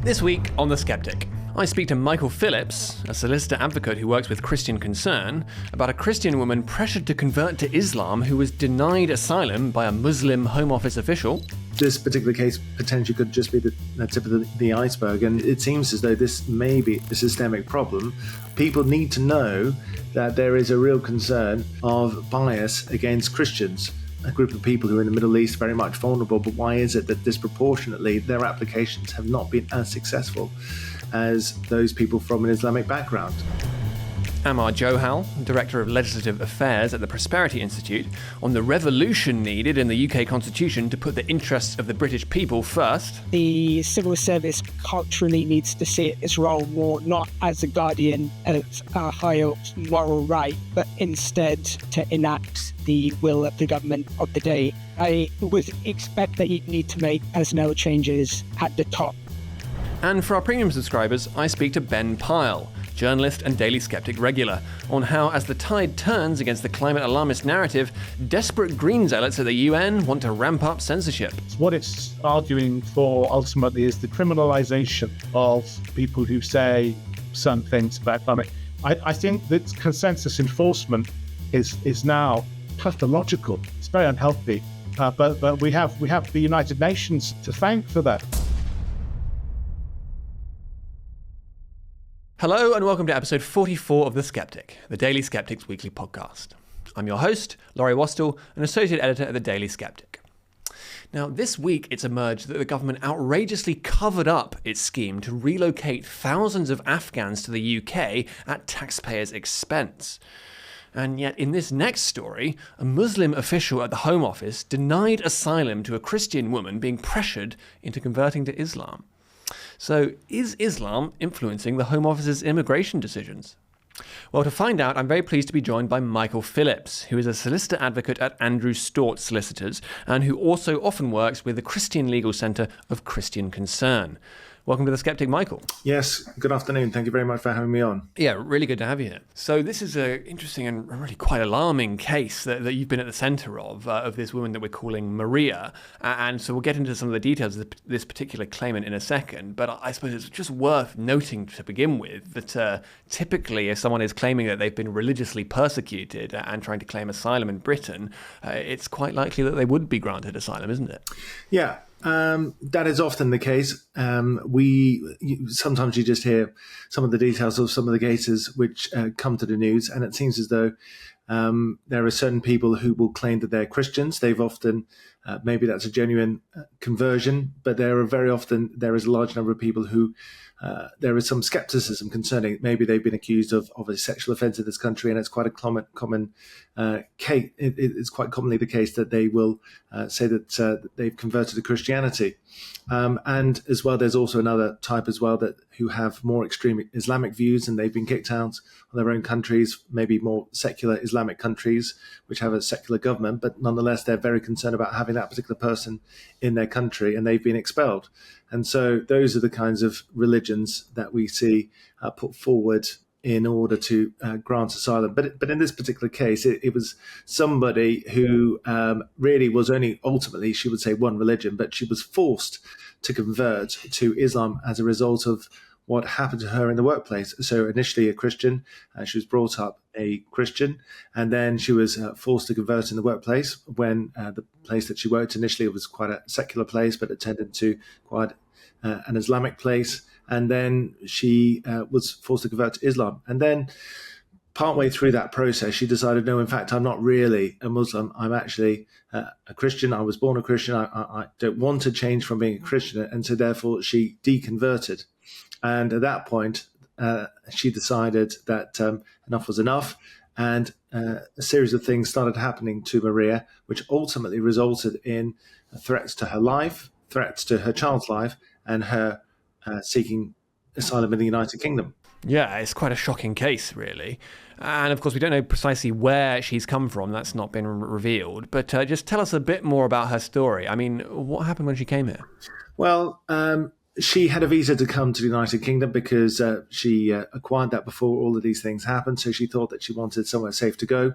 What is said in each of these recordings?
This week on The Sceptic, I speak to Michael Phillips, a solicitor advocate who works with Christian Concern, about a Christian woman pressured to convert to Islam who was denied asylum by a Muslim Home Office official. This particular case potentially could just be the tip of the iceberg, and it seems as though this may be a systemic problem. People need to know that there is a real concern of bias against Christians, a group of people who are in the Middle East very much vulnerable, but why is it that disproportionately their applications have not been as successful as those people from an Islamic background? Amar Johal, Director of Legislative Affairs at the Prosperity Institute, on the revolution needed in the UK Constitution to put the interests of the British people first. The civil service culturally needs to see its role more not as a guardian of a higher moral right, but instead to enact the will of the government of the day. I would expect that you need to make personnel changes at the top. And for our premium subscribers, I speak to Ben Pyle, journalist and Daily Sceptic regular, on how, as the tide turns against the climate alarmist narrative, desperate Green zealots at the UN want to ramp up censorship. What it's arguing for ultimately is the criminalisation of people who say certain things about climate. I think that consensus enforcement is now pathological. It's very unhealthy, but we have the United Nations to thank for that. Hello and welcome to episode 44 of The Sceptic, the Daily Sceptic's weekly podcast. I'm your host, Laurie Wastell, an associate editor at the Daily Sceptic. Now, this week it's emerged that the government outrageously covered up its scheme to relocate thousands of Afghans to the UK at taxpayers' expense. And yet, in this next story, a Muslim official at the Home Office denied asylum to a Christian woman being pressured into converting to Islam. So, is Islam influencing the Home Office's immigration decisions? Well, to find out, I'm very pleased to be joined by Michael Phillips, who is a solicitor advocate at Andrew Stort Solicitors, and who also often works with the Christian Legal Centre of Christian Concern. Welcome to The Sceptic, Michael. Yes, good afternoon. Thank you very much for having me on. Yeah, really good to have you here. So this is an interesting and really quite alarming case that you've been at the centre of this woman that we're calling Maria. And so we'll get into some of the details of this particular claimant in a second. But I suppose it's just worth noting to begin with that typically if someone is claiming that they've been religiously persecuted and trying to claim asylum in Britain, it's quite likely that they would be granted asylum, isn't it? Yeah. That is often the case. Sometimes you just hear some of the details of some of the cases which come to the news, and it seems as though there are certain people who will claim that they're Christians. They've often, maybe that's a genuine conversion, but there is a large number of people who there is some skepticism concerning maybe they've been accused of a sexual offence in this country, and it's quite a common case. It's quite commonly the case that they will say that they've converted to Christianity. And as well, there's also another type as well who have more extreme Islamic views and they've been kicked out of their own countries, maybe more secular Islamic countries, which have a secular government, but nonetheless, they're very concerned about having that particular person in their country and they've been expelled. And so those are the kinds of religions that we see put forward in order to grant asylum. But in this particular case, it was somebody who really was only ultimately, she would say, one religion, but she was forced to convert to Islam as a result of what happened to her in the workplace. So initially a Christian, she was brought up a Christian, and then she was forced to convert in the workplace when the place that she worked initially was quite a secular place, but it turned into quite an Islamic place. And then she was forced to convert to Islam. And then partway through that process, she decided, no, in fact, I'm not really a Muslim. I'm actually a Christian. I was born a Christian. I don't want to change from being a Christian. And so therefore she deconverted. And at that point, she decided that enough was enough. And a series of things started happening to Maria, which ultimately resulted in threats to her life, threats to her child's life, and her seeking asylum in the United Kingdom. Yeah, it's quite a shocking case, really. And of course, we don't know precisely where she's come from. That's not been revealed. But just tell us a bit more about her story. I mean, what happened when she came here? Well, she had a visa to come to the United Kingdom because she acquired that before all of these things happened. So she thought that she wanted somewhere safe to go.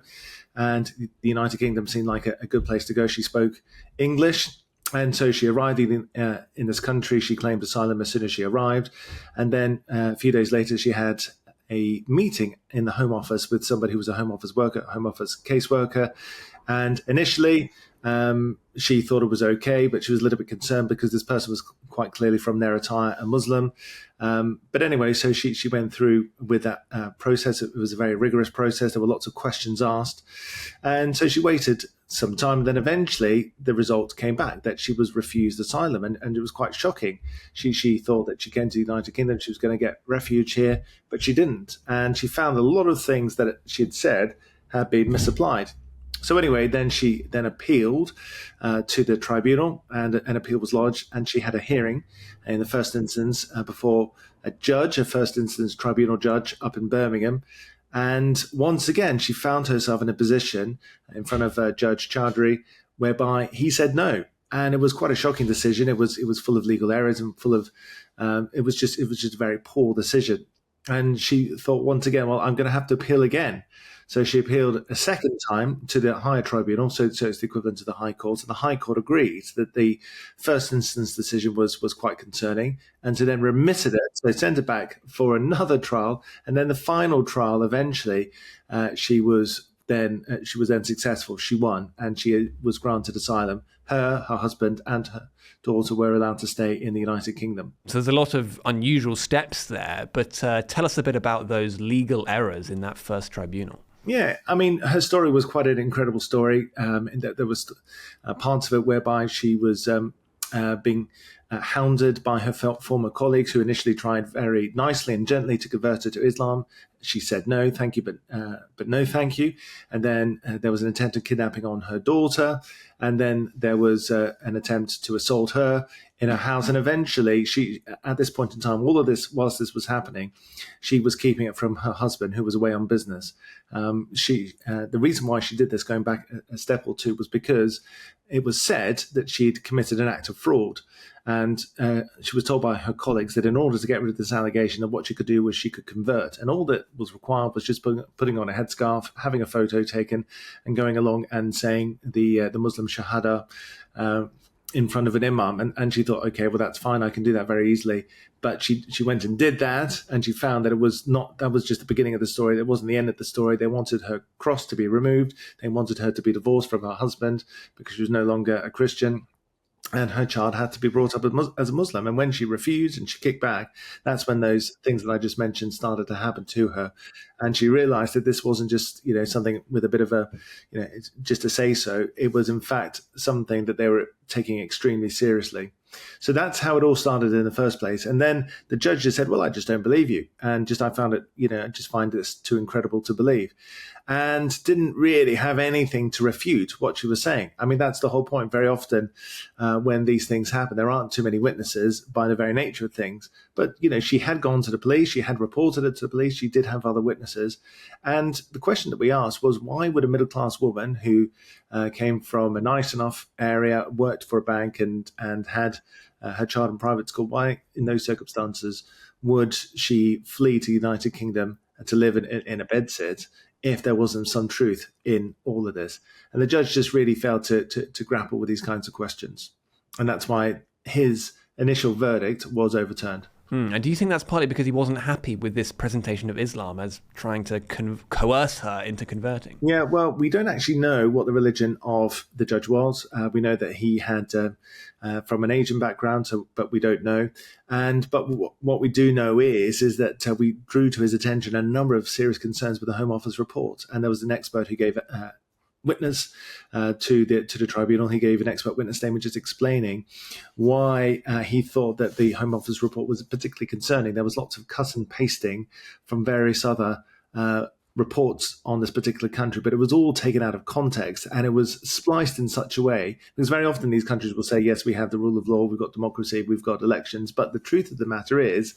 And the United Kingdom seemed like a good place to go. She spoke English. And so she arrived in this country. She claimed asylum as soon as she arrived. And then a few days later, she had a meeting in the Home Office with somebody who was a Home Office worker, Home Office caseworker. And initially, she thought it was okay, but she was a little bit concerned because this person was quite clearly from their attire a Muslim. But anyway, so she went through with that process. It was a very rigorous process. There were lots of questions asked. And so she waited some time. Then eventually the result came back that she was refused asylum. And it was quite shocking. She thought that she came to the United Kingdom, she was going to get refuge here, but she didn't. And she found a lot of things that she had said had been misapplied. So anyway, then she appealed to the tribunal, and an appeal was lodged, and she had a hearing in the first instance before a first instance tribunal judge up in Birmingham. And once again, she found herself in a position in front of Judge Chaudhry whereby he said no. And it was quite a shocking decision. It was full of legal errors and full of it was just a very poor decision. And she thought once again, well, I'm going to have to appeal again. So she appealed a second time to the higher tribunal, so it's the equivalent to the High Court. And the High Court agreed that the first instance decision was quite concerning, and so then remitted it. So they sent it back for another trial, and then the final trial. Eventually, she was then successful. She won, and she was granted asylum. Her husband, and her daughter were allowed to stay in the United Kingdom. So there's a lot of unusual steps there, but tell us a bit about those legal errors in that first tribunal. Yeah, I mean, her story was quite an incredible story. In that there was parts of it whereby she was being hounded by her former colleagues who initially tried very nicely and gently to convert her to Islam. She said no, thank you, but no, thank you. And then there was an attempt at kidnapping on her daughter, and then there was an attempt to assault her in her house. And eventually, she, at this point in time, all of this, whilst this was happening, she was keeping it from her husband, who was away on business. The reason why she did this, going back a step or two, was because it was said that she'd committed an act of fraud. And she was told by her colleagues that in order to get rid of this allegation, that what she could do was she could convert. And all that was required was just putting on a headscarf, having a photo taken, and going along and saying the Muslim Shahada in front of an imam. And she thought, okay, well, that's fine. I can do that very easily. But she went and did that, and she found that that was just the beginning of the story. That wasn't the end of the story. They wanted her cross to be removed. They wanted her to be divorced from her husband because she was no longer a Christian. And her child had to be brought up as a Muslim. And when she refused and she kicked back, that's when those things that I just mentioned started to happen to her. And she realized that this wasn't just, something with a bit of a, just to say so. It was, in fact, something that they were taking extremely seriously. So that's how it all started in the first place. And then the judge just said, well, I just don't believe you. And I found it, I just find this too incredible to believe. And didn't really have anything to refute what she was saying. I mean, that's the whole point. Very often when these things happen, there aren't too many witnesses by the very nature of things. But, she had gone to the police. She had reported it to the police. She did have other witnesses. And the question that we asked was, why would a middle-class woman who came from a nice enough area, worked for a bank and had her child in private school, why in those circumstances would she flee to the United Kingdom to live in a bedsit if there wasn't some truth in all of this? And the judge just really failed to grapple with these kinds of questions. And that's why his initial verdict was overturned. And do you think that's partly because he wasn't happy with this presentation of Islam as trying to coerce her into converting? Yeah, well, we don't actually know what the religion of the judge was. We know that he had from an Asian background, but we don't know. But what we do know is that we drew to his attention a number of serious concerns with the Home Office report. And there was an expert who gave witness to the tribunal. He gave an expert witness statement just explaining why he thought that the Home Office report was particularly concerning. There was lots of cut and pasting from various other reports on this particular country, but it was all taken out of context and it was spliced in such a way, because very often these countries will say, yes, we have the rule of law, we've got democracy, we've got elections, but the truth of the matter is,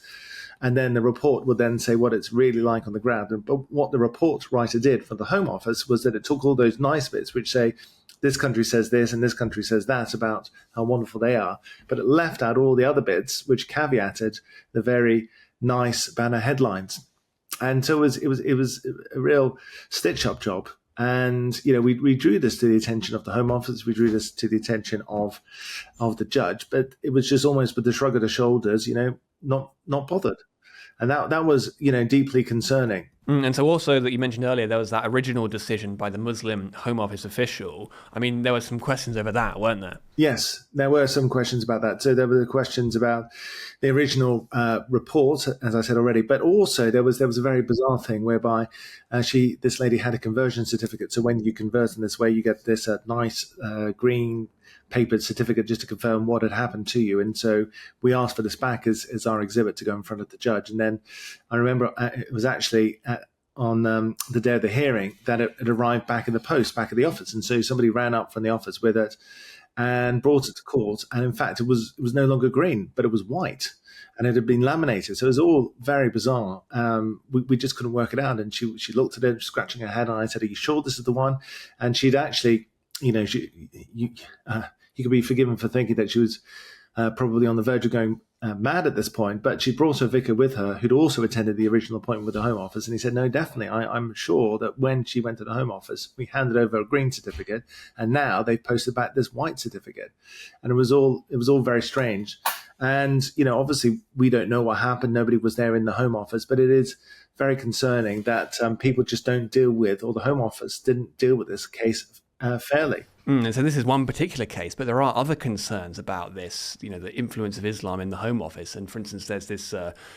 and then the report would then say what it's really like on the ground. But what the report writer did for the Home Office was that it took all those nice bits which say, this country says this and this country says that about how wonderful they are, but it left out all the other bits which caveated the very nice banner headlines. And so it was a real stitch-up job. And, we drew this to the attention of the Home Office. We drew this to the attention of the judge. But it was just almost with a shrug of the shoulders, not bothered. And that was, deeply concerning. And so also that you mentioned earlier, there was that original decision by the Muslim Home Office official. I mean, there were some questions over that, weren't there? Yes, there were some questions about that. So there were the questions about the original report, as I said already, but also there was a very bizarre thing whereby this lady had a conversion certificate. So when you convert in this way, you get this nice green papered certificate just to confirm what had happened to you. And so we asked for this back as our exhibit to go in front of the judge. And then I remember it was actually on the day of the hearing that it arrived back in the post, back at the office. And so somebody ran up from the office with it and brought it to court. And in fact, it was no longer green, but it was white. And it had been laminated. So it was all very bizarre. We just couldn't work it out. And she looked at it, scratching her head. And I said, "Are you sure this is the one?" And she'd actually, you could be forgiven for thinking that she was probably on the verge of going mad at this point, but she brought her vicar with her who'd also attended the original appointment with the Home Office. And he said, "No, definitely. I'm sure that when she went to the Home Office, we handed over a green certificate and now they've posted back this white certificate." And it was all very strange. And, obviously we don't know what happened. Nobody was there in the Home Office, but it is very concerning that people just don't deal with, or the Home Office didn't deal with this case fairly. And so this is one particular case, but there are other concerns about this, the influence of Islam in the Home Office. And for instance, there's this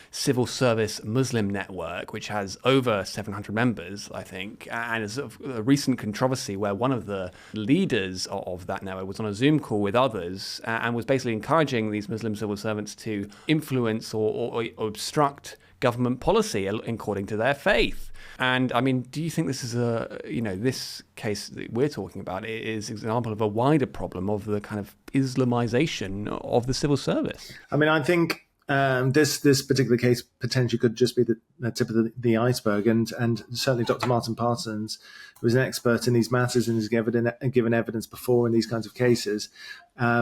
civil service Muslim network, which has over 700 members, I think. And there's a recent controversy where one of the leaders of that network was on a Zoom call with others and was basically encouraging these Muslim civil servants to influence or obstruct government policy according to their faith. And I mean, do you think this is this case that we're talking about is an example of a wider problem of the kind of Islamization of the civil service? I mean, I think this particular case potentially could just be the tip of the iceberg, and certainly Dr. Martin Parsons, who is an expert in these matters and has given evidence before in these kinds of cases,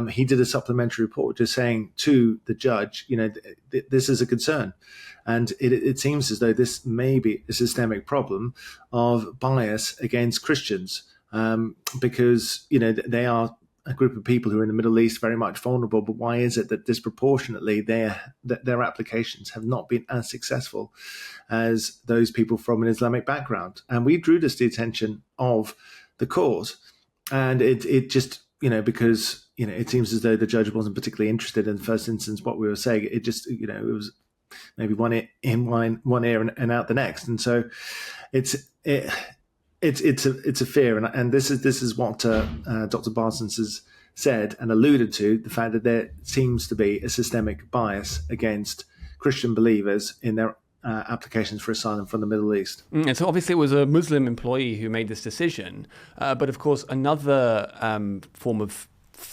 he did a supplementary report just saying to the judge, this is a concern. And it seems as though this may be a systemic problem of bias against Christians, because they are a group of people who are in the Middle East, very much vulnerable. But why is it that disproportionately their applications have not been as successful as those people from an Islamic background? And we drew this to the attention of the court, and it just because it seems as though the judge wasn't particularly interested in the first instance what we were saying. It just it was maybe one ear in one ear and out the next. And so it's a fear, and this is what Dr. Parsons has said and alluded to, the fact that there seems to be a systemic bias against Christian believers in their applications for asylum from the Middle East. And so obviously it was a Muslim employee who made this decision, but of course another form of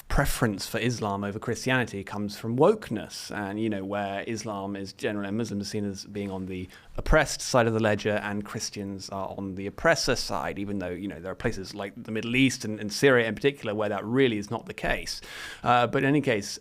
preference for Islam over Christianity comes from wokeness, and where Islam is generally, Muslims are seen as being on the oppressed side of the ledger and Christians are on the oppressor side, even though there are places like the Middle East and Syria in particular where that really is not the case. But in any case,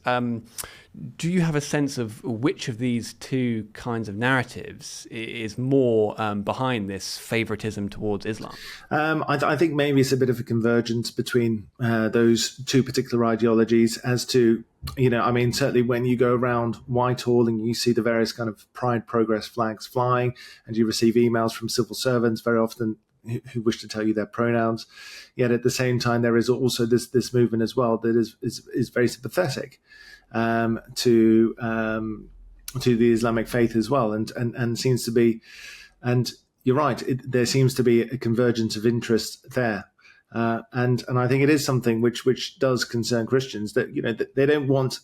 do you have a sense of which of these two kinds of narratives is more behind this favoritism towards Islam? I think maybe it's a bit of a convergence between those two particular ideologies as to, certainly when you go around Whitehall and you see the various kind of Pride Progress flags flying and you receive emails from civil servants very often who wish to tell you their pronouns. Yet at the same time, there is also this movement as well that is very sympathetic to the Islamic faith as well, and seems to be, and you're right, there seems to be a convergence of interest there, and I think it is something which does concern Christians, that that they don't want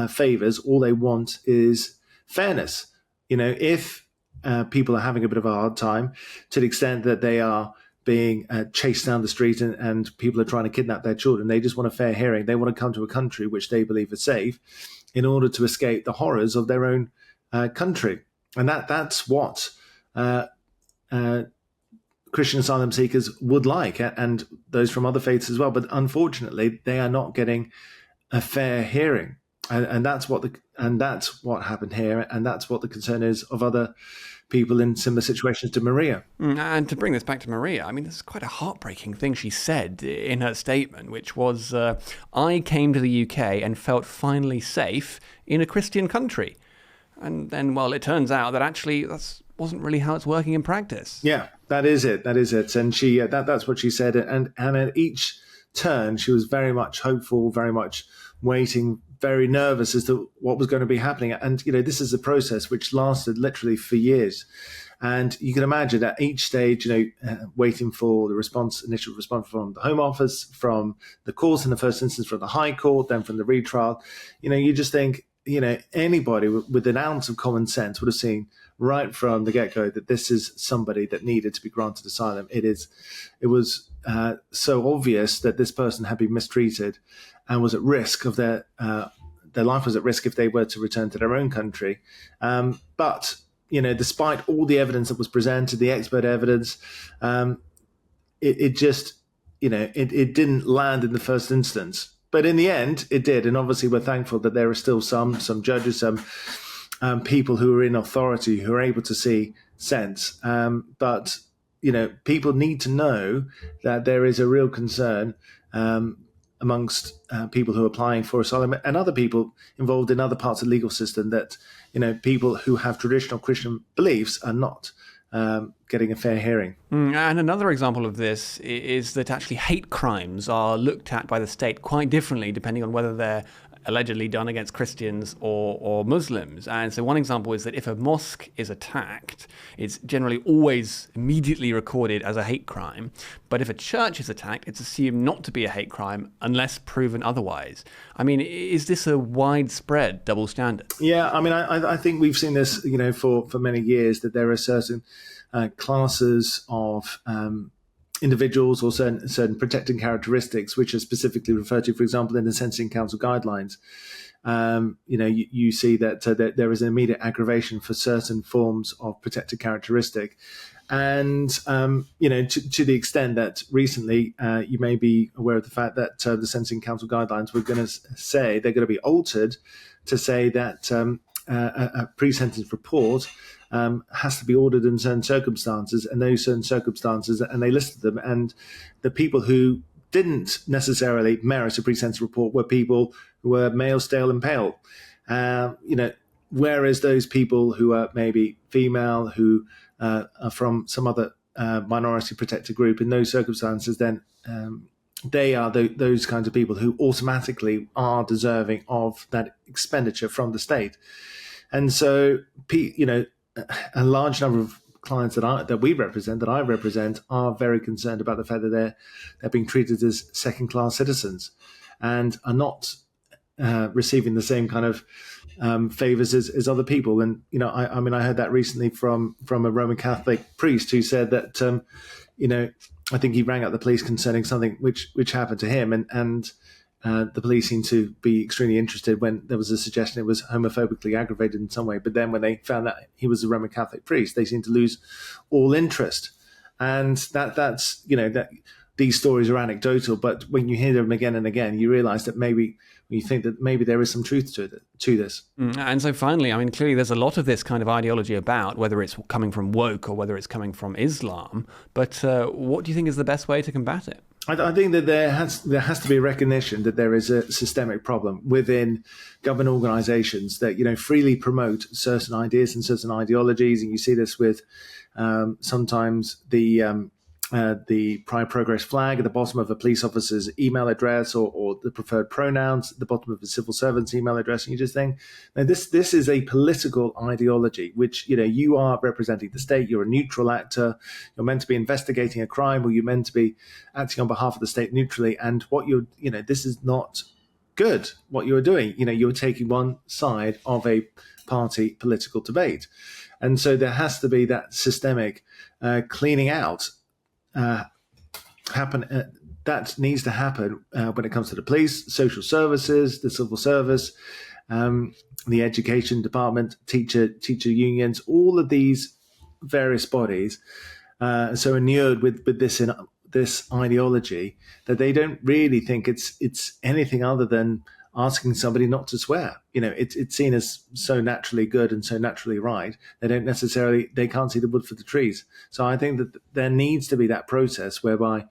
favors, all they want is fairness. If people are having a bit of a hard time, to the extent that they are being chased down the street and people are trying to kidnap their children, they just want a fair hearing. They want to come to a country which they believe is safe in order to escape the horrors of their own country. And that's what Christian asylum seekers would like, and those from other faiths as well. But unfortunately, they are not getting a fair hearing. And that's what And that's what happened here, and that's what the concern is of other people in similar situations to Maria. And to bring this back to Maria, I mean, this is quite a heartbreaking thing she said in her statement, which was, I came to the UK and felt finally safe in a Christian country. And then, well, it turns out that actually that wasn't really how it's working in practice. Yeah, that is it. And she that's what she said. And at each turn, she was very much hopeful, very much waiting, very nervous as to what was going to be happening. And, this is a process which lasted literally for years. And you can imagine at each stage, waiting for the initial response from the Home Office, from the courts in the first instance, from the High Court, then from the retrial. You just think, anybody with an ounce of common sense would have seen right from the get-go that this is somebody that needed to be granted asylum. It was so obvious that this person had been mistreated and was at risk of their life was at risk if they were to return to their own country. But despite all the evidence that was presented, the expert evidence, it just it didn't land in the first instance. But in the end, it did, and obviously we're thankful that there are still some judges, some people who are in authority who are able to see sense. But people need to know that there is a real concern amongst people who are applying for asylum and other people involved in other parts of the legal system that people who have traditional Christian beliefs are not getting a fair hearing. And another example of this is that actually hate crimes are looked at by the state quite differently depending on whether they're allegedly done against Christians or Muslims. And so one example is that if a mosque is attacked, it's generally always immediately recorded as a hate crime. But if a church is attacked, it's assumed not to be a hate crime unless proven otherwise. I mean, is this a widespread double standard? Yeah, I mean, I think we've seen this, for many years, that there are certain classes of individuals or certain protecting characteristics which are specifically referred to, for example, in the Sentencing Council guidelines. You see that there is an immediate aggravation for certain forms of protected characteristic. And, to the extent that recently you may be aware of the fact that the Sentencing Council guidelines were going to say they're going to be altered to say that a pre-sentence report has to be ordered in certain circumstances, and those certain circumstances, and they listed them. And the people who didn't necessarily merit a pre-sentence report were people who were male, stale, and pale. Whereas those people who are maybe female, who are from some other minority protected group, in those circumstances, then they are those kinds of people who automatically are deserving of that expenditure from the state. And so, a large number of clients that I represent, are very concerned about the fact that they're being treated as second-class citizens and are not receiving the same kind of favors as other people. And I heard that recently from a Roman Catholic priest who said that I think he rang up the police concerning something which happened to him, and the police seemed to be extremely interested when there was a suggestion it was homophobically aggravated in some way. But then when they found that he was a Roman Catholic priest, they seemed to lose all interest. And that's that these stories are anecdotal, but when you hear them again and again, you realize that maybe you think that maybe there is some truth to this. And so finally, I mean, clearly there's a lot of this kind of ideology about, whether it's coming from woke or whether it's coming from Islam. But what do you think is the best way to combat it? I think that there has to be a recognition that there is a systemic problem within government organisations that freely promote certain ideas and certain ideologies, and you see this with sometimes the Pride Progress flag at the bottom of a police officer's email address, or the preferred pronouns at the bottom of a civil servant's email address, and you just think, now this is a political ideology, which you are representing the state. You're a neutral actor. You're meant to be investigating a crime, or you're meant to be acting on behalf of the state neutrally. And what this is not good. What you're doing, you're taking one side of a party political debate, and so there has to be that systemic cleaning out. That needs to happen when it comes to the police, social services, the civil service, the education department, teacher unions, all of these various bodies so inured with this ideology that they don't really think it's anything other than asking somebody not to swear. It's seen as so naturally good and so naturally right. They can't see the wood for the trees. So I think that there needs to be that process whereby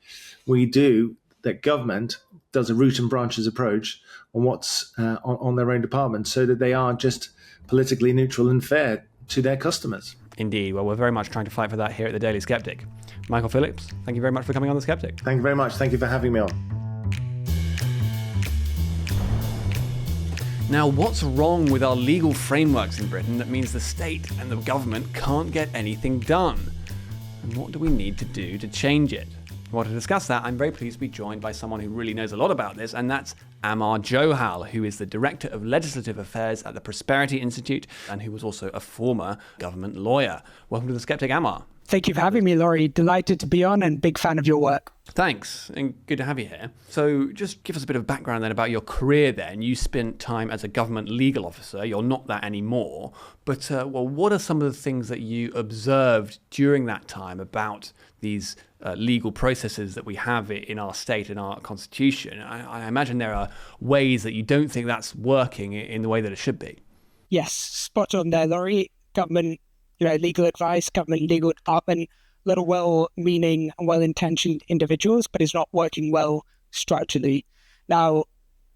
that government does a root and branches approach on what's on their own department, so that they are just politically neutral and fair to their customers. Indeed. Well, we're very much trying to fight for that here at the Daily Sceptic. Michael Phillips, thank you very much for coming on The Sceptic. Thank you very much. Thank you for having me on. Now, what's wrong with our legal frameworks in Britain that means the state and the government can't get anything done? And what do we need to do to change it? Well, to discuss that, I'm very pleased to be joined by someone who really knows a lot about this, and that's Amar Johal, who is the Director of Legislative Affairs at the Prosperity Institute and who was also a former government lawyer. Welcome to The Sceptic, Amar. Thank you for having me, Laurie. Delighted to be on and big fan of your work. Thanks, and good to have you here. So just give us a bit of background then about your career then. You spent time as a government legal officer. You're not that anymore. But, what are some of the things that you observed during that time about these legal processes that we have in our state, in our constitution? I imagine there are ways that you don't think that's working in the way that it should be. Yes, spot on there, Laurie. Government legal advice, government legal department, a lot of well-meaning and well-intentioned individuals, but is not working well structurally. Now,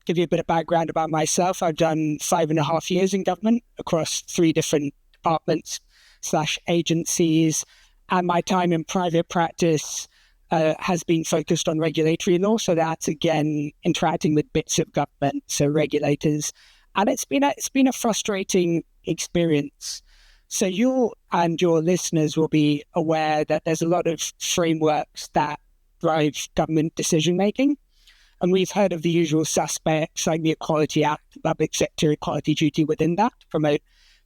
give you a bit of background about myself. I've done 5.5 years in government across 3 different departments / agencies, and my time in private practice has been focused on regulatory law. So that's, again, interacting with bits of government, so regulators. And it's been a frustrating experience. So you and your listeners will be aware that there's a lot of frameworks that drive government decision-making. And we've heard of the usual suspects, like the Equality Act, public sector equality duty within that, to promote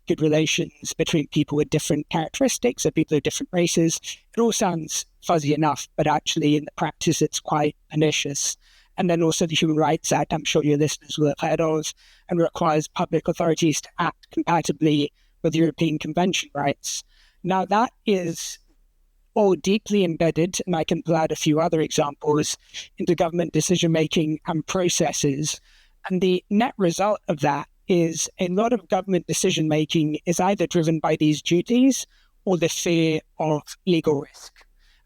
good relations between people with different characteristics, or people of different races. It all sounds fuzzy enough, but actually in the practice, it's quite pernicious. And then also the Human Rights Act, I'm sure your listeners will have heard of, and requires public authorities to act compatibly with European Convention rights. Now, that is all deeply embedded, and I can pull out a few other examples, into government decision-making and processes. And the net result of that is a lot of government decision-making is either driven by these duties or the fear of legal risk.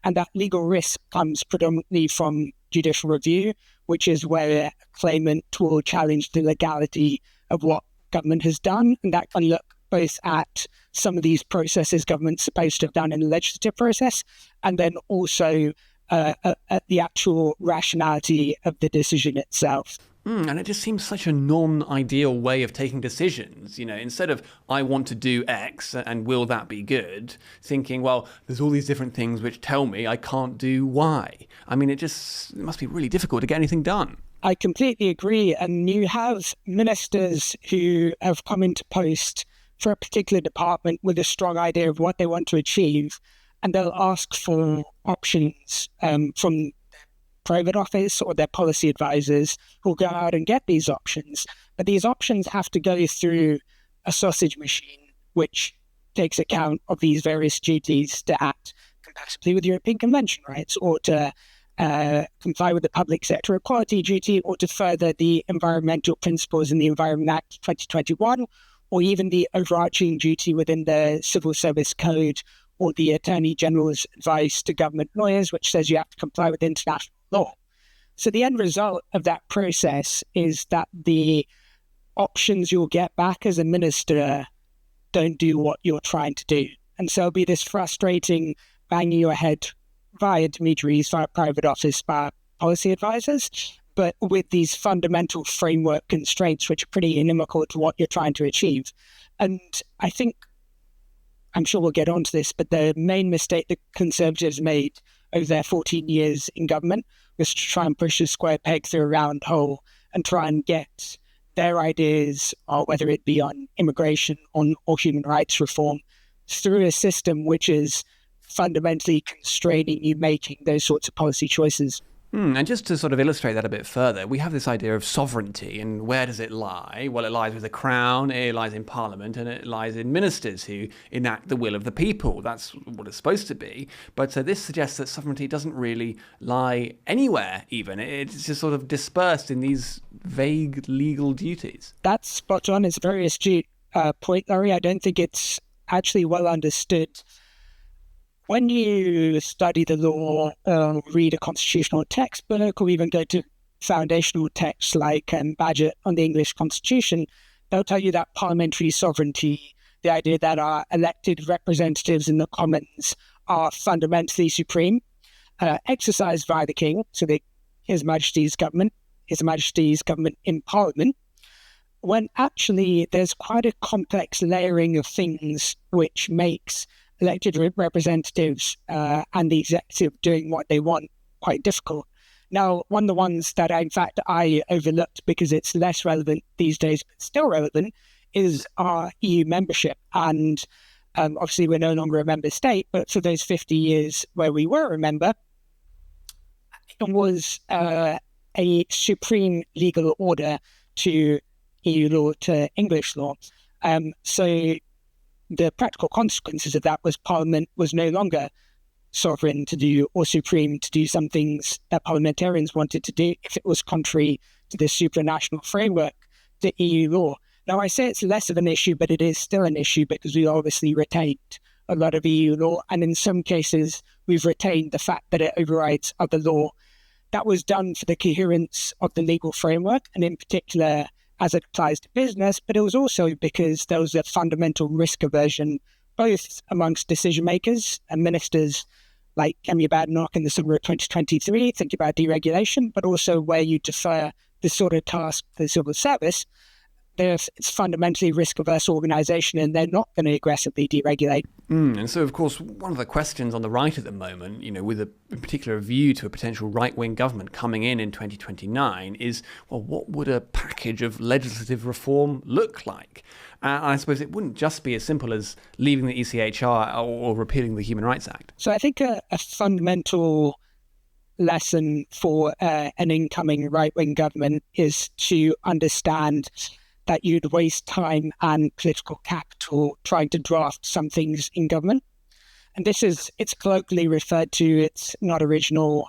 And that legal risk comes predominantly from judicial review, which is where a claimant will challenge the legality of what government has done. And that can look both at some of these processes government's supposed to have done in the legislative process, and then also at the actual rationality of the decision itself. And it just seems such a non-ideal way of taking decisions. Instead of, I want to do X and will that be good, thinking, well, there's all these different things which tell me I can't do Y. I mean, it must be really difficult to get anything done. I completely agree. And you have ministers who have come into post for a particular department with a strong idea of what they want to achieve, and they'll ask for options from private office or their policy advisors who'll go out and get these options. But these options have to go through a sausage machine, which takes account of these various duties to act compatibly with European Convention rights, or to comply with the public sector equality duty, or to further the environmental principles in the Environment Act 2021, or even the overarching duty within the Civil Service Code, or the Attorney General's advice to government lawyers, which says you have to comply with international law. So the end result of that process is that the options you'll get back as a minister don't do what you're trying to do. And so it'll be this frustrating banging your head via intermediaries, via private office, via policy advisors, but with these fundamental framework constraints, which are pretty inimical to what you're trying to achieve. And I think, I'm sure we'll get onto this, but the main mistake the Conservatives made over their 14 years in government was to try and push a square peg through a round hole and try and get their ideas, or whether it be on immigration or human rights reform, through a system which is fundamentally constraining you making those sorts of policy choices. And just to sort of illustrate that a bit further, we have this idea of sovereignty, and where does it lie? Well, it lies with the Crown, it lies in Parliament, and it lies in ministers who enact the will of the people. That's what it's supposed to be. But this suggests that sovereignty doesn't really lie anywhere, even. It's just sort of dispersed in these vague legal duties. That's spot on. It's a very astute point, Laurie. I don't think it's actually well understood. When you study the law, read a constitutional textbook, or even go to foundational texts like Badgett on the English Constitution, they'll tell you that parliamentary sovereignty, the idea that our elected representatives in the Commons are fundamentally supreme, exercised by the King, so His Majesty's government in Parliament, when actually there's quite a complex layering of things which makes elected representatives and the executive doing what they want quite difficult. Now, one of the ones that in fact I overlooked because it's less relevant these days, but still relevant, is our EU membership. And obviously we're no longer a member state, but for those 50 years where we were a member, it was a supreme legal order to EU law, to English law. So the practical consequences of that was Parliament was no longer sovereign to do or supreme to do some things that parliamentarians wanted to do if it was contrary to the supranational framework, to EU law. Now, I say it's less of an issue, but it is still an issue because we obviously retained a lot of EU law, and in some cases we've retained the fact that it overrides other law. That was done for the coherence of the legal framework, and in particular as it applies to business, but it was also because there was a fundamental risk aversion, both amongst decision makers and ministers like Kemi Badenoch in the summer of 2023, thinking about deregulation, but also where you defer this sort of task to the civil service. It's fundamentally risk-averse organisation, and they're not going to aggressively deregulate. And so, of course, one of the questions on the right at the moment, with a particular view to a potential right-wing government coming in 2029 is, well, what would a package of legislative reform look like? And I suppose it wouldn't just be as simple as leaving the ECHR or repealing the Human Rights Act. So I think a fundamental lesson for an incoming right-wing government is to understand that you'd waste time and political capital trying to draft some things in government. And it's colloquially referred to, it's not original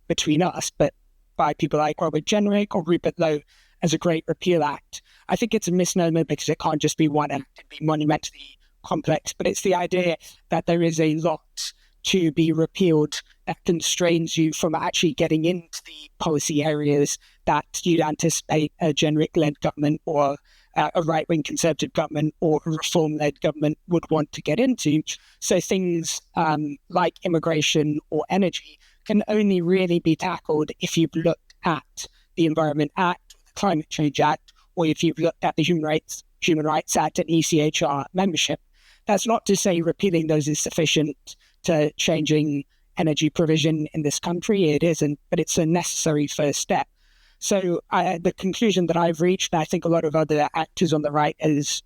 between us, but by people like Robert Jenrick or Rupert Lowe as a Great Repeal Act. I think it's a misnomer because it can't just be one act, it'd be monumentally complex, but it's the idea that there is a lot to be repealed that constrains you from actually getting into the policy areas that you'd anticipate a Jenrick-led government or a right-wing conservative government or a reform-led government would want to get into. So things like immigration or energy can only really be tackled if you've looked at the Environment Act, the Climate Change Act, or if you've looked at the Human Rights Act and ECHR membership. That's not to say repealing those is sufficient to changing energy provision in this country. It isn't, but it's a necessary first step. So the conclusion that I've reached, and I think a lot of other actors on the right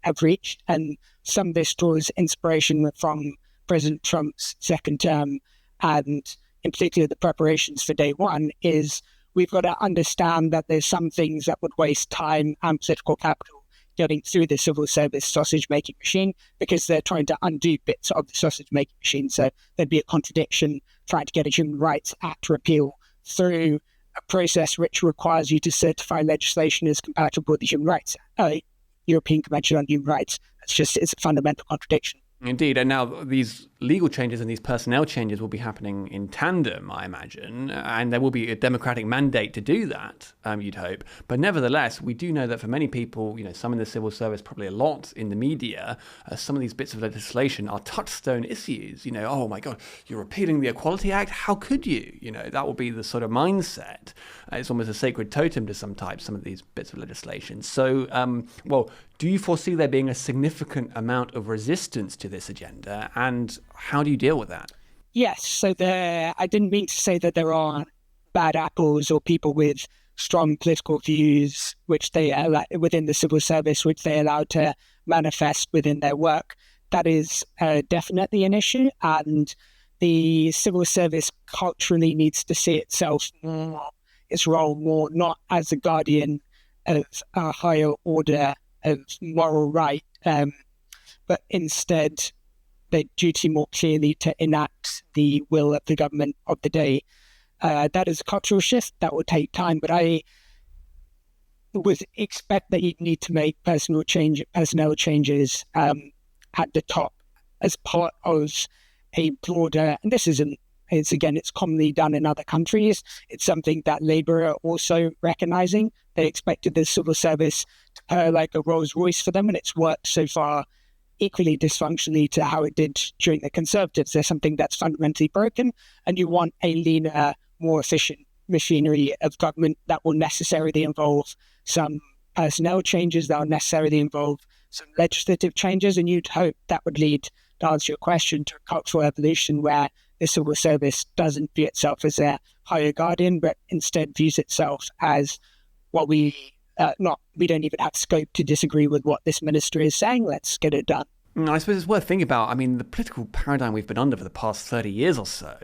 have reached, and some of this draws inspiration from President Trump's second term, and in particular the preparations for day one, is we've got to understand that there's some things that would waste time and political capital getting through the civil service sausage-making machine because they're trying to undo bits of the sausage-making machine. So there'd be a contradiction trying to get a Human Rights Act repeal through a process which requires you to certify legislation as compatible with the European Convention on Human Rights. It's a fundamental contradiction. Indeed. And now these legal changes and these personnel changes will be happening in tandem, I imagine, and there will be a democratic mandate to do that, you'd hope. But nevertheless, we do know that for many people, some in the civil service, probably a lot in the media, some of these bits of legislation are touchstone issues. Oh my God, you're repealing the Equality Act? How could you? That will be the sort of mindset. It's almost a sacred totem to some of these bits of legislation. So, do you foresee there being a significant amount of resistance to this agenda, and how do you deal with that? Yes, so I didn't mean to say that there are bad apples or people with strong political views which they within the civil service, which they allow to manifest within their work. That is definitely an issue, and the civil service culturally needs to see its role more not as a guardian of a higher order of moral right, but instead the duty more clearly to enact the will of the government of the day. That is a cultural shift that will take time, but I would expect that you need to make personnel changes at the top as part of a broader, and it's commonly done in other countries. It's something that Labour are also recognising. They expected the civil service to like a Rolls Royce for them, and it's worked so far equally dysfunctionally to how it did during the Conservatives. There's something that's fundamentally broken, and you want a leaner, more efficient machinery of government that will necessarily involve some personnel changes, that will necessarily involve some legislative changes, and you'd hope that would lead, to answer your question, to a cultural evolution where the civil service doesn't view itself as a higher guardian, but instead views itself as what we don't even have scope to disagree with what this minister is saying. Let's get it done. I suppose it's worth thinking about. I mean, the political paradigm we've been under for the past 30 years or so,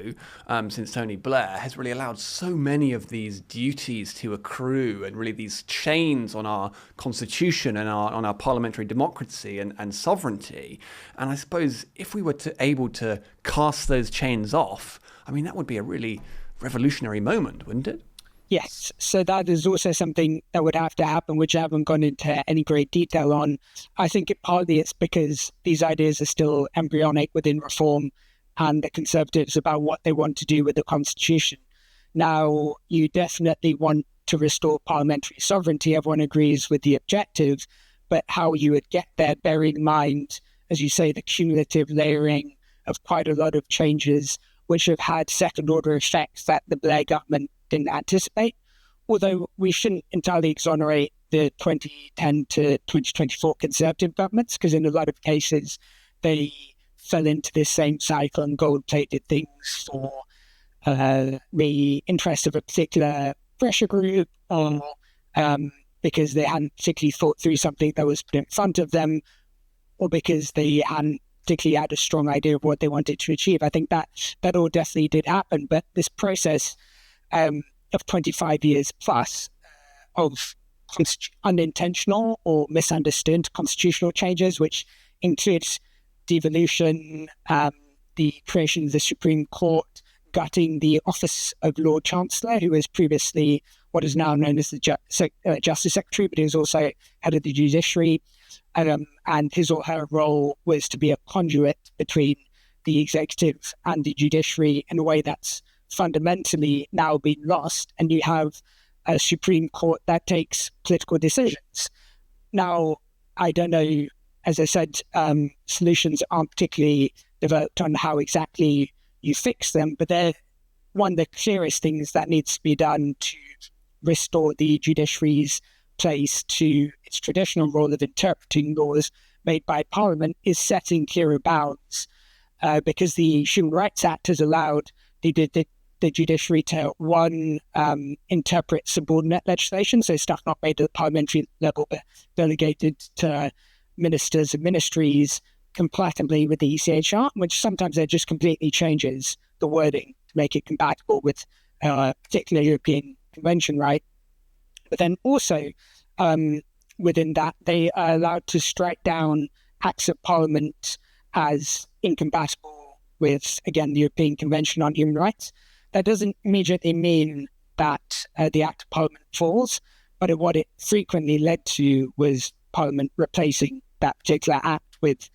since Tony Blair, has really allowed so many of these duties to accrue, and really these chains on our constitution and on our parliamentary democracy and sovereignty. And I suppose if we were able to cast those chains off, I mean, that would be a really revolutionary moment, wouldn't it? Yes, so that is also something that would have to happen, which I haven't gone into any great detail on. I think partly it's because these ideas are still embryonic within reform and the Conservatives about what they want to do with the Constitution. Now, you definitely want to restore parliamentary sovereignty. Everyone agrees with the objective, but how you would get there, bearing in mind, as you say, the cumulative layering of quite a lot of changes which have had second-order effects that the Blair government didn't anticipate, although we shouldn't entirely exonerate the 2010 to 2024 Conservative governments, because in a lot of cases they fell into this same cycle and gold-plated things for the interest of a particular pressure group, or because they hadn't particularly thought through something that was put in front of them, or because they hadn't particularly had a strong idea of what they wanted to achieve. I think that all definitely did happen, but this process of 25 years plus of unintentional or misunderstood constitutional changes, which includes devolution, the creation of the Supreme Court, gutting the office of Lord Chancellor, who was previously what is now known as the Justice Secretary, but he was also head of the judiciary, and his or her role was to be a conduit between the executive and the judiciary in a way that's fundamentally now been lost, and you have a Supreme Court that takes political decisions. Now, I don't know, as I said, solutions aren't particularly developed on how exactly you fix them, but they're one of the clearest things that needs to be done to restore the judiciary's place to its traditional role of interpreting laws made by Parliament is setting clearer bounds, because the Human Rights Act has allowed the judiciary to, one, interpret subordinate legislation, so stuff not made at the parliamentary level but delegated to ministers and ministries compatibly with the ECHR, which sometimes it just completely changes the wording to make it compatible with particular European Convention right. But then also within that, they are allowed to strike down acts of Parliament as incompatible with, again, the European Convention on Human Rights. That doesn't immediately mean that the Act of Parliament falls, but what it frequently led to was Parliament replacing that particular act with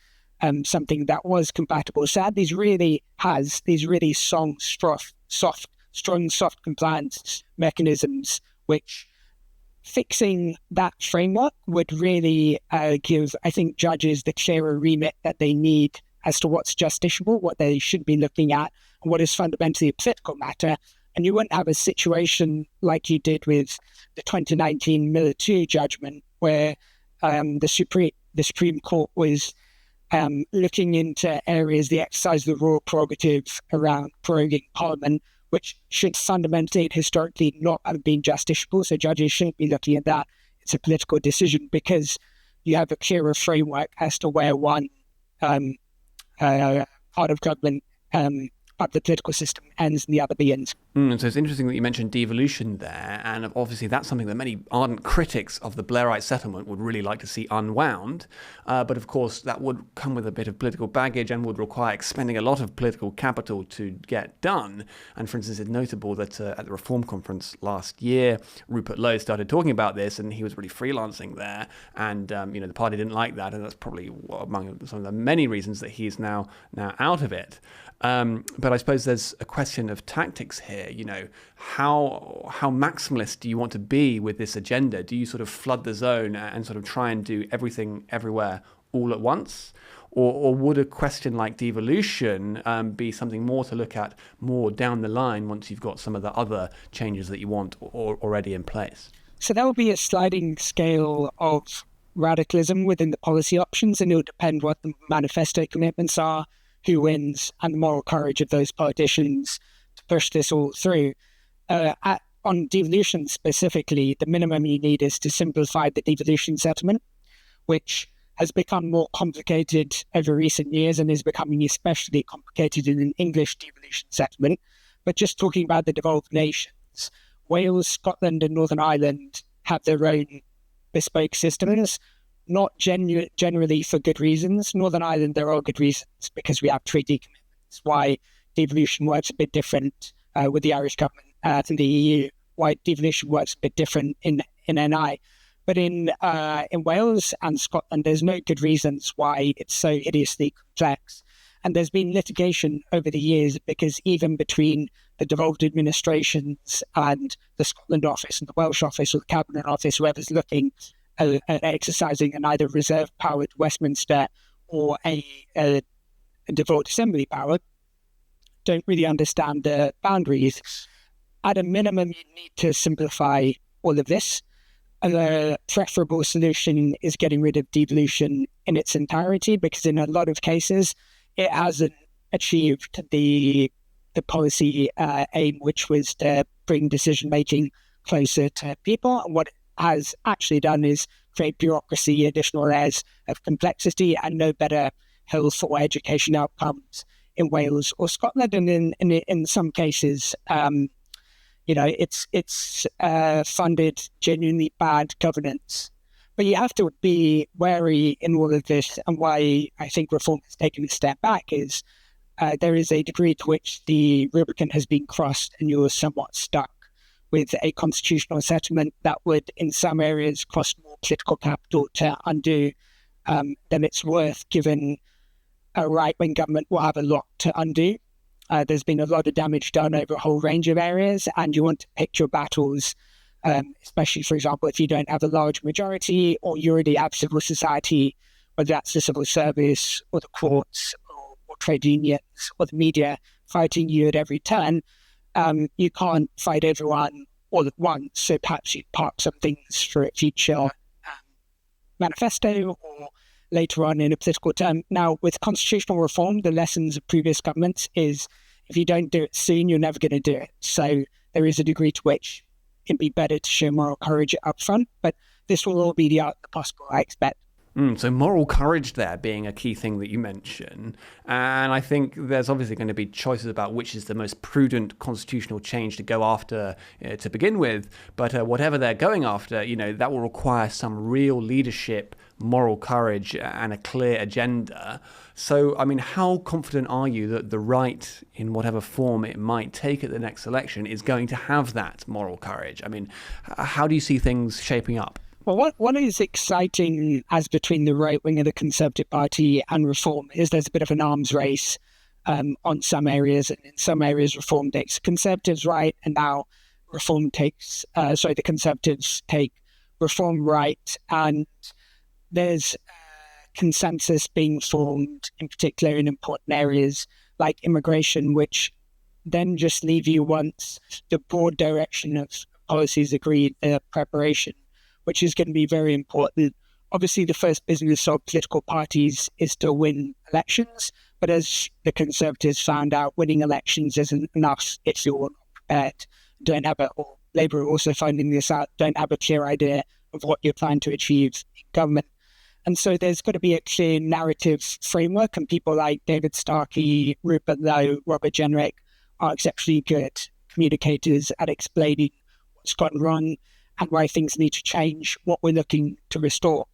something that was compatible. So these really strong, soft compliance mechanisms, which fixing that framework would really give, I think, judges the clearer remit that they need as to what's justiciable, what they should be looking at, and what is fundamentally a political matter. And you wouldn't have a situation like you did with the 2019 Miller 2 judgment, where the Supreme Court was looking into areas, the exercise of the royal prerogative around proroguing Parliament, which should fundamentally and historically not have been justiciable. So judges shouldn't be looking at that. It's a political decision because you have a clearer framework as to where one part of government of the political system ends and the other begins. And so it's interesting that you mentioned devolution there, and obviously that's something that many ardent critics of the Blairite settlement would really like to see unwound. But of course, that would come with a bit of political baggage and would require expending a lot of political capital to get done. And for instance, it's notable that at the Reform Conference last year, Rupert Lowe started talking about this, and he was really freelancing there. And the party didn't like that, and that's probably among some of the many reasons that he's now out of it. But I suppose there's a question of tactics here. How maximalist do you want to be with this agenda? Do you sort of flood the zone and sort of try and do everything everywhere all at once? Or would a question like devolution be something more to look at more down the line once you've got some of the other changes that you want already in place? So there will be a sliding scale of radicalism within the policy options, and it will depend what the manifesto commitments are, who wins, and the moral courage of those politicians to push this all through. On devolution specifically, the minimum you need is to simplify the devolution settlement, which has become more complicated over recent years and is becoming especially complicated in an English devolution settlement. But just talking about the devolved nations, Wales, Scotland, and Northern Ireland have their own bespoke systems, not generally for good reasons. Northern Ireland, there are good reasons, because we have treaty commitments. Why devolution works a bit different with the Irish government and the EU. Why devolution works a bit different in NI. But in Wales and Scotland, there's no good reasons why it's so hideously complex. And there's been litigation over the years, because even between the devolved administrations and the Scotland office and the Welsh office or the Cabinet office, whoever's looking at exercising an either reserved powered Westminster or a devolved assembly power, don't really understand the boundaries. At a minimum, you need to simplify all of this. A preferable solution is getting rid of devolution in its entirety, because in a lot of cases, it hasn't achieved the policy aim, which was to bring decision-making closer to people. And what it has actually done is create bureaucracy, additional layers of complexity, and no better health or education outcomes in Wales or Scotland. And in some cases, it's funded genuinely bad governance. But you have to be wary in all of this, and why I think reform has taken a step back is there is a degree to which the Rubicon has been crossed, and you're somewhat stuck with a constitutional settlement that would, in some areas, cost more political capital to undo than it's worth, given a right-wing government will have a lot to undo. There's been a lot of damage done over a whole range of areas, and you want to pick your battles, especially, for example, if you don't have a large majority or you already have civil society, whether that's the civil service or the courts or trade unions or the media fighting you at every turn. You can't fight everyone all at once, so perhaps you park some things for a future manifesto or later on in a political term. Now, with constitutional reform, the lessons of previous governments is if you don't do it soon, you're never going to do it. So there is a degree to which it'd be better to show moral courage up front, but this will all be the art of the possible, I expect. So moral courage there being a key thing that you mention. And I think there's obviously going to be choices about which is the most prudent constitutional change to go after to begin with. But whatever they're going after, that will require some real leadership, moral courage, and a clear agenda. So, how confident are you that the right, in whatever form it might take at the next election, is going to have that moral courage? How do you see things shaping up? Well, what is exciting as between the right wing of the Conservative Party and Reform is there's a bit of an arms race on some areas, and in some areas Reform takes Conservatives right, and now the Conservatives take Reform right, and there's consensus being formed, in particular in important areas like immigration, which then just leave you once the broad direction of policies agreed, preparation, which is going to be very important. Obviously, the first business of political parties is to win elections, but as the Conservatives found out, winning elections isn't enough if you're not prepared. Or Labour are also finding this out, don't have a clear idea of what you're trying to achieve in government. And so there's got to be a clear narrative framework, and people like David Starkey, Rupert Lowe, Robert Jenrick are exceptionally good communicators at explaining what's gone wrong and why things need to change, what we're looking to restore.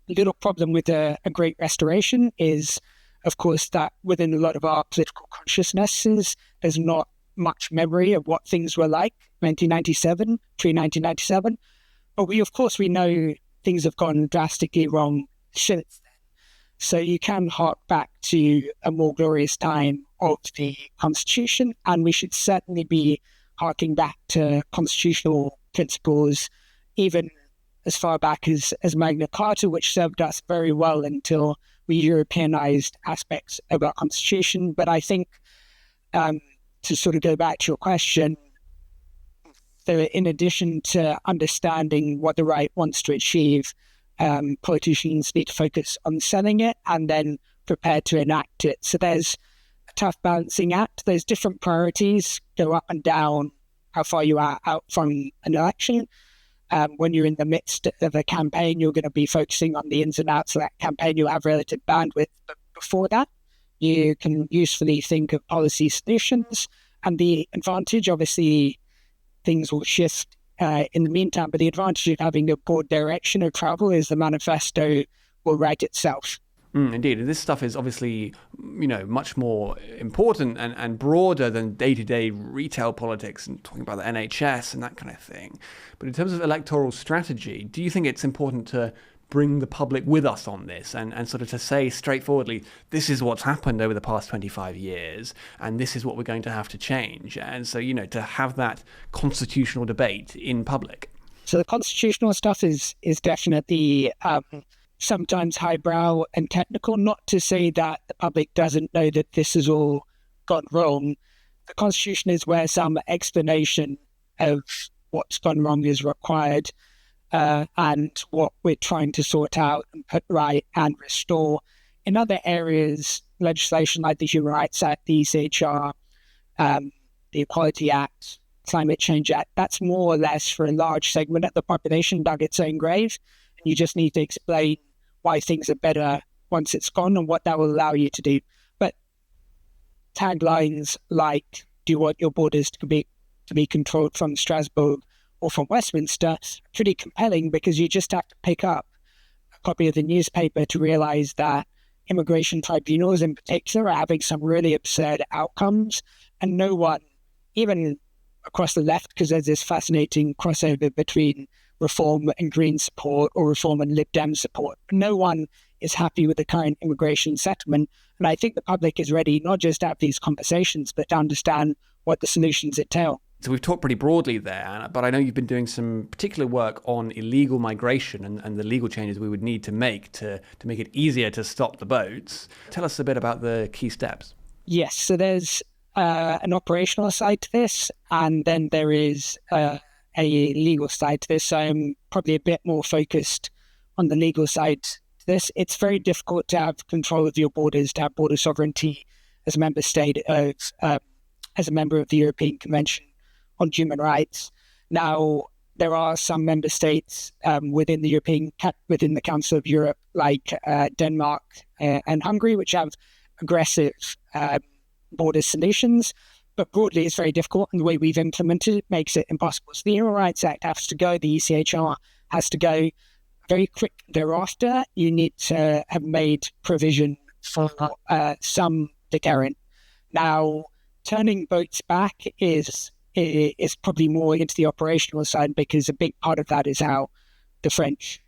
The little problem with a Great Restoration is, of course, that within a lot of our political consciousnesses, there's not much memory of what things were like 1997, pre-1997. But we know things have gone drastically wrong since then. So you can hark back to a more glorious time of the Constitution, and we should certainly be harking back to constitutional principles, even as far back as Magna Carta, which served us very well until we Europeanized aspects of our Constitution. But I think, to sort of go back to your question, in addition to understanding what the right wants to achieve, politicians need to focus on selling it and then prepare to enact it. So there's a tough balancing act. There's different priorities, go up and down how far you are out from an election. When you're in the midst of a campaign, you're going to be focusing on the ins and outs of that campaign. You'll have relative bandwidth. But before that, you can usefully think of policy solutions. And the advantage, obviously, things will shift in the meantime, but the advantage of having a broad direction of travel is the manifesto will write itself. Indeed. And this stuff is obviously, much more important and broader than day-to-day retail politics and talking about the NHS and that kind of thing. But in terms of electoral strategy, do you think it's important to bring the public with us on this and sort of to say straightforwardly, this is what's happened over the past 25 years and this is what we're going to have to change? And so, to have that constitutional debate in public. So the constitutional stuff is definitely sometimes highbrow and technical, not to say that the public doesn't know that this has all gone wrong. The Constitution is where some explanation of what's gone wrong is required, and what we're trying to sort out and put right and restore. In other areas, legislation like the Human Rights Act, the ECHR, the Equality Act, Climate Change Act, that's more or less for a large segment of the population dug its own grave. And you just need to explain why things are better once it's gone and what that will allow you to do. But taglines like, do you want your borders to be controlled from Strasbourg or from Westminster, are pretty compelling, because you just have to pick up a copy of the newspaper to realize that immigration tribunals in particular are having some really absurd outcomes, and no one, even across the left, because there's this fascinating crossover between Reform and Green support or Reform and Lib Dem support. No one is happy with the current immigration settlement. And I think the public is ready not just to have these conversations, but to understand what the solutions entail. So we've talked pretty broadly there, but I know you've been doing some particular work on illegal migration and the legal changes we would need to make to make it easier to stop the boats. Tell us a bit about the key steps. Yes, so there's an operational side to this, and then there is a legal side to this. So I'm probably a bit more focused on the legal side to this. It's very difficult to have control of your borders, to have border sovereignty as a member state of, as a member of the European Convention on Human Rights. Now, there are some member states within the Council of Europe, like Denmark and Hungary, which have aggressive border solutions. But broadly, it's very difficult, and the way we've implemented it makes it impossible. So the Human Rights Act has to go, the ECHR has to go. Very quick thereafter, you need to have made provision for some deterrent. Now, turning boats back is probably more into the operational side, because a big part of that is how the French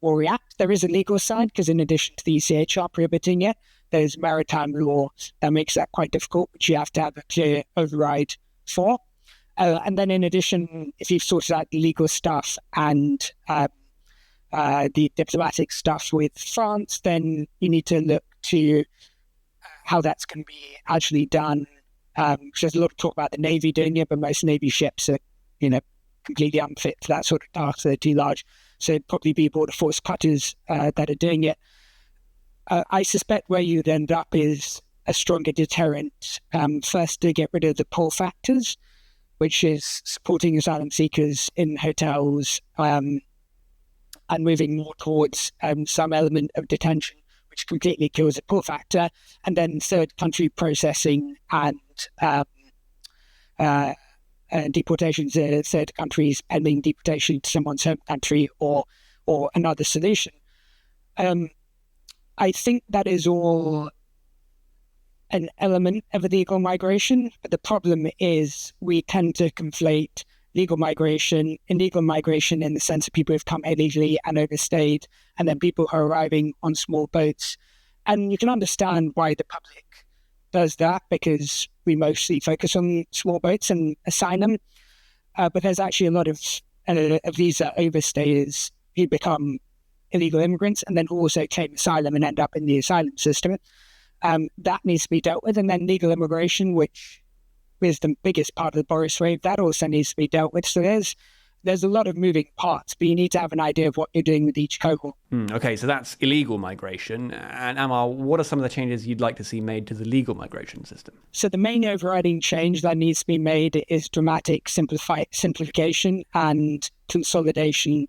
will react. There is a legal side, because in addition to the ECHR prohibiting it, there's maritime law that makes that quite difficult, which you have to have a clear override for. And then in addition, if you've sorted out the legal stuff and the diplomatic stuff with France, then you need to look to how that's going to be actually done. There's a lot of talk about the Navy doing it, but most Navy ships are, completely unfit for that sort of task. They're too large. So it'd probably be border force cutters that are doing it. I suspect where you'd end up is a stronger deterrent. First, to get rid of the pull factors, which is supporting asylum seekers in hotels, and moving more towards some element of detention, which completely kills the pull factor, and then third country processing and deportations to third countries pending deportation to someone's home country or another solution. I think that is all an element of illegal migration, but the problem is we tend to conflate illegal migration in the sense of people who've come illegally and overstayed, and then people who are arriving on small boats. And you can understand why the public does that, because we mostly focus on small boats and asylum. But there's actually a lot of these overstayers who become illegal immigrants and then also claim asylum and end up in the asylum system. That needs to be dealt with. And then legal immigration, which is the biggest part of the Boris wave, that also needs to be dealt with. So there's a lot of moving parts, but you need to have an idea of what you're doing with each cohort. Okay, so that's illegal migration. And Amar, what are some of the changes you'd like to see made to the legal migration system? So the main overriding change that needs to be made is dramatic simplification and consolidation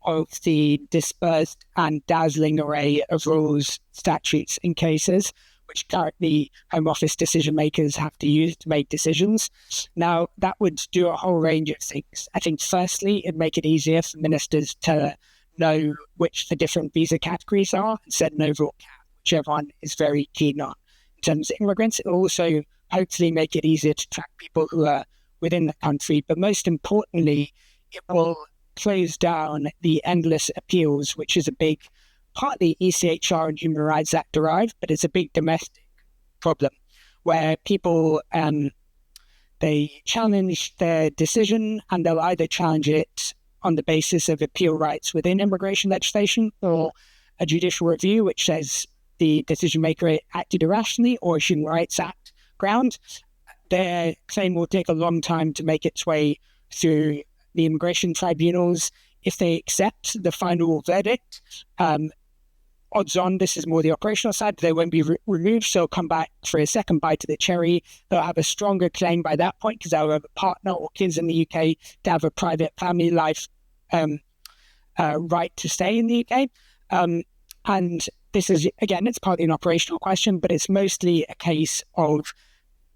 of the dispersed and dazzling array of rules, statutes, and cases which currently Home Office decision makers have to use to make decisions. Now, that would do a whole range of things. I think, firstly, it'd make it easier for ministers to know which the different visa categories are and set an overall cap, which everyone is very keen on. In terms of immigrants, it'll also hopefully make it easier to track people who are within the country. But most importantly, it will close down the endless appeals, which is a big, partly ECHR and Human Rights Act derived, but it's a big domestic problem where people, they challenge their decision, and they'll either challenge it on the basis of appeal rights within immigration legislation or a judicial review, which says the decision maker acted irrationally, or a Human Rights Act ground. Their claim will take a long time to make its way through the immigration tribunals. If they accept the final verdict, odds on, this is more the operational side, they won't be removed, so they'll come back for a second bite of the cherry. They'll have a stronger claim by that point because they'll have a partner or kids in the UK to have a private family life right to stay in the UK. And this is, again, it's partly an operational question, but it's mostly a case of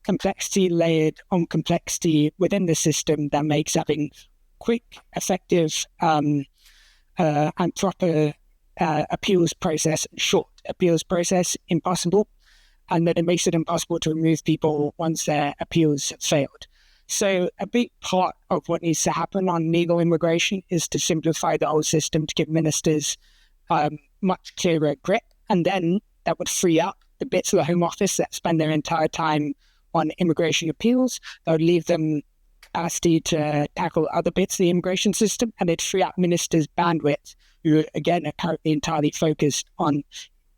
complexity layered on complexity within the system that makes having quick, effective, and proper appeals process, short appeals process, impossible. And then it makes it impossible to remove people once their appeals have failed. So a big part of what needs to happen on legal immigration is to simplify the whole system to give ministers much clearer grip. And then that would free up the bits of the Home Office that spend their entire time on immigration appeals. That would leave them capacity to tackle other bits of the immigration system, and it'd free up ministers' bandwidth, who, again, are currently entirely focused on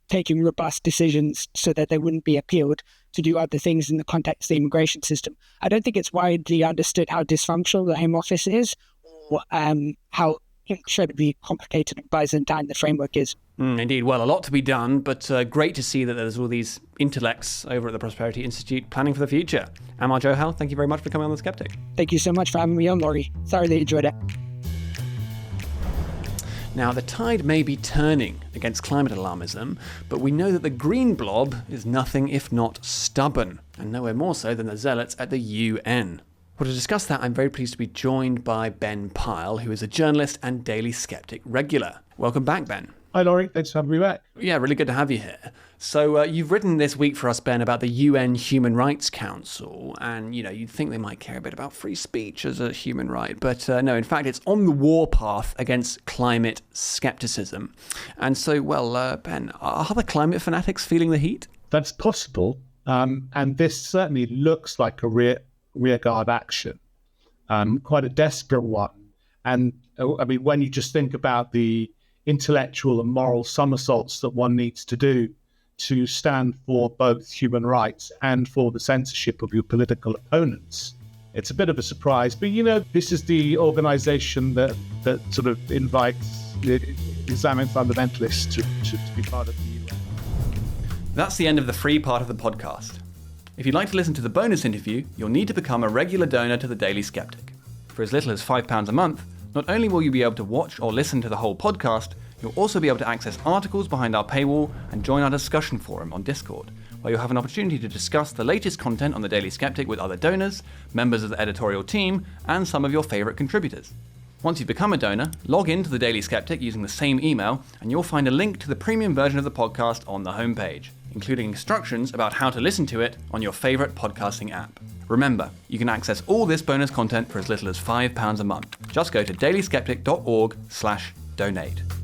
taking robust decisions so that they wouldn't be appealed, to do other things in the context of the immigration system. I don't think it's widely understood how dysfunctional the Home Office is, or how incredibly complicated and Byzantine the framework is. Indeed. Well, a lot to be done, but great to see that there's all these intellects over at the Prosperity Institute planning for the future. Amar Johal, thank you very much for coming on The Sceptic. Thank you so much for having me on, Laurie. Thoroughly enjoyed it. Now, the tide may be turning against climate alarmism, but we know that the green blob is nothing if not stubborn, and nowhere more so than the zealots at the UN. Well, to discuss that, I'm very pleased to be joined by Ben Pyle, who is a journalist and Daily Sceptic regular. Welcome back, Ben. Hi, Laurie. Thanks for having me back. Yeah, really good to have you here. So you've written this week for us, Ben, about the UN Human Rights Council, and, you'd think they might care a bit about free speech as a human right, but no, in fact, it's on the warpath against climate skepticism. And so, Ben, are the climate fanatics feeling the heat? That's possible, and this certainly looks like a rearguard action, quite a desperate one. And, when you just think about the intellectual and moral somersaults that one needs to do to stand for both human rights and for the censorship of your political opponents, it's a bit of a surprise. But, this is the organization that sort of invites the Islamic fundamentalists to be part of the UN. That's the end of the free part of the podcast. If you'd like to listen to the bonus interview, you'll need to become a regular donor to the Daily Sceptic. For as little as £5 a month, Not only will you be able to watch or listen to the whole podcast, you'll also be able to access articles behind our paywall and join our discussion forum on Discord, where you'll have an opportunity to discuss the latest content on the Daily Sceptic with other donors, members of the editorial team, and some of your favourite contributors. Once you've become a donor, log in to the Daily Sceptic using the same email, and you'll find a link to the premium version of the podcast on the homepage, including instructions about how to listen to it on your favourite podcasting app. Remember, you can access all this bonus content for as little as £5 a month. Just go to dailyskeptic.org/donate.